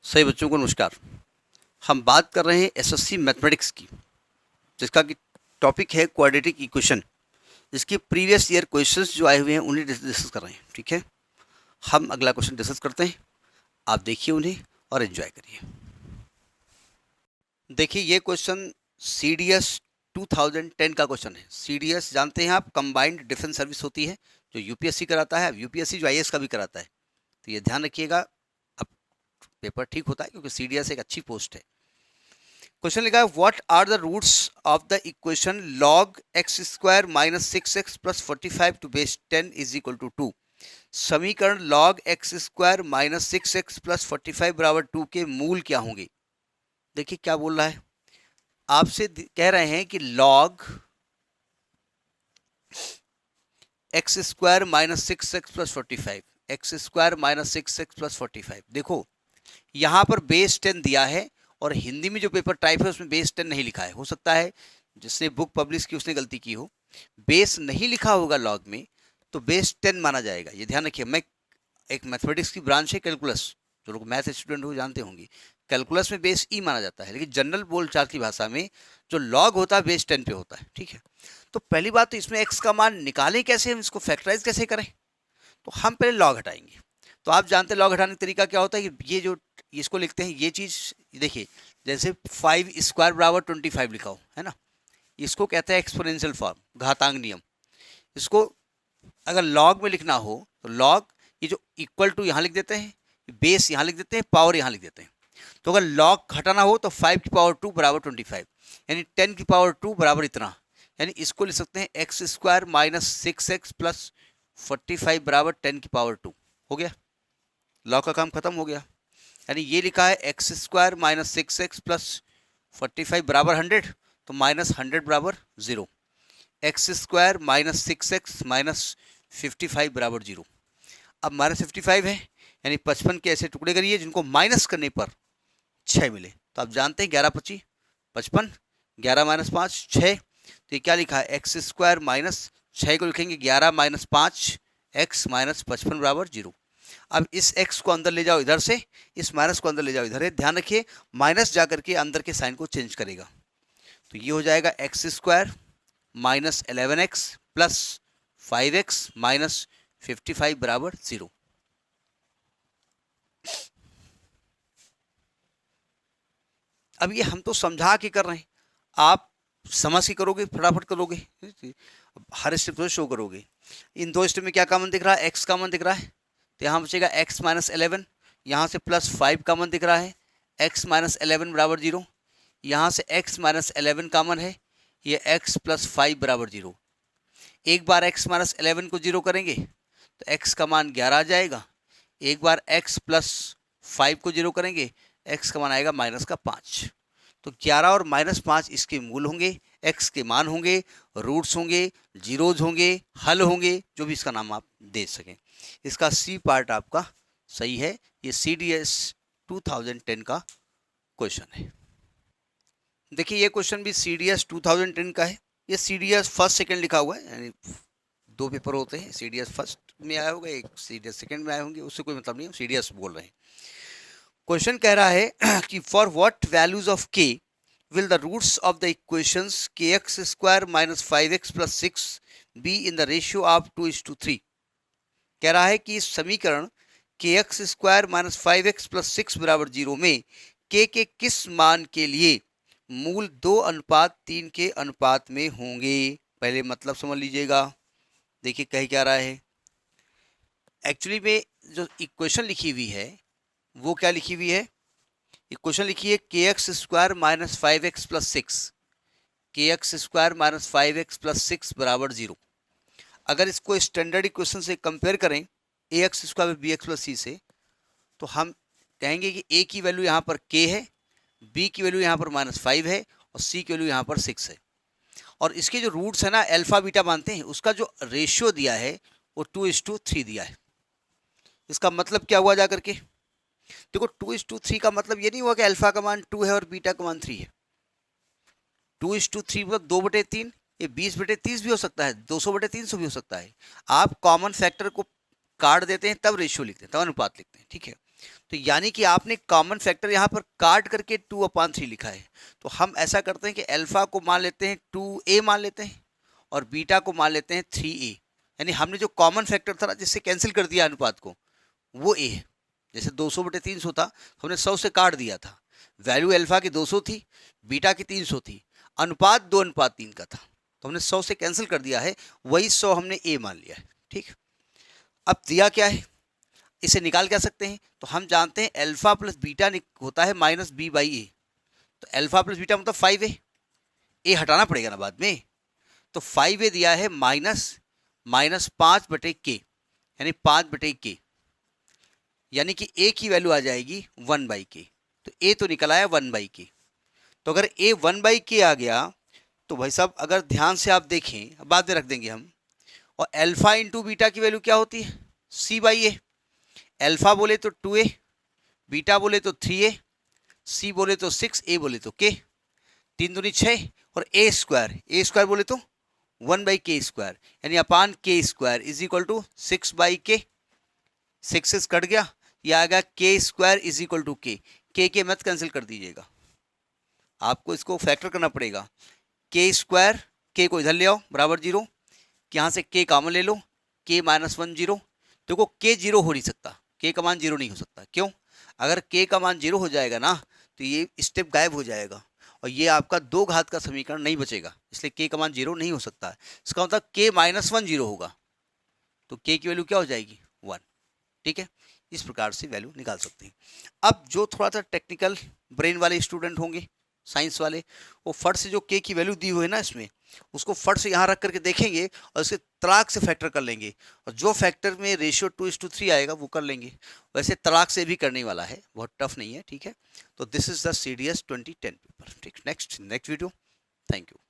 सभी बच्चों को नमस्कार। हम बात कर रहे हैं एसएससी मैथमेटिक्स की, जिसका कि टॉपिक है क्वाड्रेटिक इक्वेशन। इसके प्रीवियस ईयर क्वेश्चंस जो आए हुए हैं उन्हें डिस्कस कर रहे हैं। ठीक है, हम अगला क्वेश्चन डिस्कस करते हैं। आप देखिए उन्हें और एंजॉय करिए। देखिए, ये क्वेश्चन सीडीएस 2010 का क्वेश्चन है। सीडीएस जानते हैं आप, कंबाइंड डिफेंस सर्विस होती है जो यूपीएससी कराता है। अब यूपीएससी जो आईएएस का भी कराता है, तो ये ध्यान रखिएगा। अब पेपर ठीक होता है क्योंकि सीडीएस एक अच्छी पोस्ट है। क्वेश्चन लिखा है, what are the roots of the equation log x square minus 6x plus 45 to base 10 is equal to 2। समीकरण log x square minus 6x plus 45 बराबर 2 के मूल क्या होंगे। देखिए क्या बोल रहा है, आपसे कह रहे हैं कि log x square minus 6x plus 45, x square minus 6x plus 45। देखो यहां पर बेस 10 दिया है और हिंदी में जो पेपर टाइप है उसमें बेस 10 नहीं लिखा है। हो सकता है जिसने बुक पब्लिश की उसने गलती की हो, बेस नहीं लिखा होगा लॉग में, तो बेस 10 माना जाएगा। ये ध्यान रखिए। मैं एक मैथमेटिक्स की ब्रांच है कैलकुलस, जो लोग मैथ स्टूडेंट हो जानते होंगे, कैलकुलस में बेस ई माना जाता है, लेकिन जनरल बोलचाल की भाषा में जो लॉग होता है बेस 10 पे होता है। ठीक है, तो पहली बात तो इसमें एक्स का मान निकालें कैसे, हम इसको फैक्टराइज कैसे करें। तो हम पहले लॉग हटाएंगे। तो आप जानते हैं लॉग हटाने का तरीका क्या होता है कि ये जो इसको लिखते हैं, ये चीज़ देखिए, जैसे 5 स्क्वायर बराबर 25 लिखा हो, है ना, इसको कहते हैं एक्सपोनेंशियल फॉर्म, घातांक नियम। इसको अगर लॉग में लिखना हो तो लॉग, ये जो इक्वल टू यहाँ लिख देते हैं, बेस यहाँ लिख देते हैं, पावर यहाँ लिख देते हैं। तो अगर लॉग घटाना हो तो 5 की पावर 2 बराबर 25, यानी 10 की पावर 2 बराबर इतना, यानी इसको लिख सकते हैं x square minus 6x plus 45 बराबर 10 की पावर 2। हो गया, लॉग का काम खत्म हो गया। यानी ये लिखा है x square minus 6x plus 45 बराबर 100, तो माइनस 100 बराबर 0। X square minus 6x minus 55 बराबर 0। अब माइनस 55 है, यानी 55 के ऐसे टुकड़े करिए जिनको माइनस करने पर 6 मिले। तो आप जानते हैं 11 25 55, 11 माइनस 5 6। तो ये क्या लिखा है, एक्स स्क्वायर माइनस 6 को लिखेंगे 11 माइनस 5 एक्स माइनस 55 बराबर 0। अब इस x को अंदर ले जाओ इधर से, इस माइनस को अंदर ले जाओ इधर है। ध्यान रखिए माइनस जाकर के अंदर के साइन को चेंज करेगा, तो ये हो जाएगा x square minus 11x plus 5x minus 55 बराबर 0। अब ये हम तो समझा के कर रहे हैं, आप समझ के करोगे फटाफट करोगे, हर स्टेप तो शो करोगे। इन दो स्टेप में क्या कॉमन दिख रहा है, x कॉमन दिख रहा है, तो यहाँ बचेगा x माइनस 11, यहाँ से प्लस 5 कॉमन दिख रहा है, x माइनस 11 बराबर 0। यहाँ से x माइनस 11 कॉमन है, ये x प्लस 5 बराबर 0। एक बार x माइनस 11 को 0 करेंगे तो x का मान 11 आ जाएगा। एक बार x प्लस 5 को 0 करेंगे, x का मान आएगा माइनस का 5। तो 11 और माइनस 5 इसके मूल होंगे, x के मान होंगे, रूट्स होंगे, जीरोज होंगे, हल होंगे, जो भी इसका नाम आप दे सकें। इसका सी पार्ट आपका सही है। ये CDS 2010 का क्वेश्चन है। देखिए ये क्वेश्चन भी CDS 2010 का है। ये CDS फर्स्ट सेकंड लिखा हुआ है, यानी दो पेपर होते हैं, CDS फर्स्ट में आया होगा, एक CDS सेकंड में आए होंगे, उससे कोई मतलब नहीं, हम CDS बोल रहे हैं। क्वेश्चन कह रहा है कि for what values of k will the roots of the equations kx square minus 5x plus 6 be in the ratio of 2:3। कह रहा है कि इस समीकरण kx square minus 5x plus 6 बराबर 0 में k के किस मान के लिए मूल 2:3 के अनुपात में होंगे। पहले मतलब समझ लीजिएगा। देखिए कह क्या रहा है, एक्चुअली में जो इक्वेशन लिखी हुई है वो क्या लिखी हुई है, इक्वेशन लिखी है के x square minus 5x plus 6, के x square minus 5x plus 6 बराबर 0। अगर इसको स्टैंडर्ड इक्वेशन से कंपेयर करें a x square b x plus c से, तो हम कहेंगे कि ए की वैल्यू यहाँ पर k है, बी की वैल्यू यहाँ पर -5 है और सी की वैल्यू यहाँ पर 6 है। और इसके जो रूट्स है ना, अल्फा बीटा मानते हैं, उसका जो रेशियो दिया है वो 2:3 दिया है। इसका मतलब क्या हुआ जाकर के, देखो 2:3 का मतलब ये नहीं हुआ कि अल्फा का मान 2 है और बीटा का मान 3 है। 2:3 मतलब 2/3, ये 20/30 भी हो सकता है, 200/300 भी हो सकता है। आप कॉमन फैक्टर को काट देते हैं तब रेशियो लिखते हैं, तब अनुपात लिखते हैं। ठीक है, तो यानी कि आपने कॉमन फैक्टर यहाँ पर काट करके 2/3 लिखा है। तो हम ऐसा करते हैं कि अल्फा को मान लेते हैं 2a मान लेते हैं और बीटा को मान लेते हैं 3a। यानी हमने जो कॉमन फैक्टर था ना जिससे कैंसिल कर दिया अनुपात को, वो a है। जैसे 200/300 था, हमने 100 से काट दिया था। वैल्यू अल्फा की 200 थी, बीटा की 300 थी, अनुपात 2:3 का था, तो हमने 100 से कैंसिल कर दिया है, वही 100 हमने a मान लिया है। ठीक, अब दिया क्या है, इसे निकाल क्या सकते हैं, तो हम जानते हैं अल्फा प्लस बीटा होता है -b/a। तो अल्फा प्लस बीटा मतलब 5a, a हटाना पड़ेगा ना बाद में। तो 5a दिया है -5/k, यानी 5/k, यानी कि a की वैल्यू आ जाएगी 1/k। तो a तो निकल आया 1/k। तो अगर a 1/k आ गया तो भाई साहब अगर ध्यान से आप देखें, बाद में रख देंगे हम, और अल्फा इंटू बीटा की वैल्यू क्या होती है, c/a। अल्फा बोले तो 2a, बीटा बोले तो 3a, c बोले तो 6, a बोले तो k, 3 दूनी 6 और a स्क्वायर बोले तो 1/k², यानी अपान k² is equal to 6/k। 6 cut गया, ये आ गया k² is equal to k मत कैंसिल कर दीजिएगा, आपको इसको फैक्टर करना पड़ेगा। k², k को इधर ले आओ बराबर 0, यहाँ से k कॉमन ले लो, k -1 0। देखो k 0 हो नहीं सकता, k का मान 0 नहीं हो सकता। क्यों, अगर k का मान 0 हो जाएगा ना तो ये स्टेप गायब हो जाएगा और ये आपका 2 घात का समीकरण नहीं बचेगा, इसलिए k का मान 0 नहीं हो सकता है। इसका मतलब k -1 0 होगा, तो k की वैल्यू क्या हो जाएगी 1। ठीक है, इस प्रकार से वैल्यू निकाल सकते हैं। अब जो थोड़ा सा टेक्निकल ब्रेन वाले स्टूडेंट होंगे, साइंस वाले, वो फट से जो k की वैल्यू दी हुई है ना इसमें, उसको फट से यहाँ रख करके देखेंगे और इसके तलाक से फैक्टर कर लेंगे, और जो फैक्टर में रेशियो 2:3 आएगा वो कर लेंगे। वैसे तलाक से भी करने वाला है, बहुत टफ नहीं है। ठीक है, तो this is the CDS 2010 paper. ठीक, नेक्स्ट वीडियो। Thank you.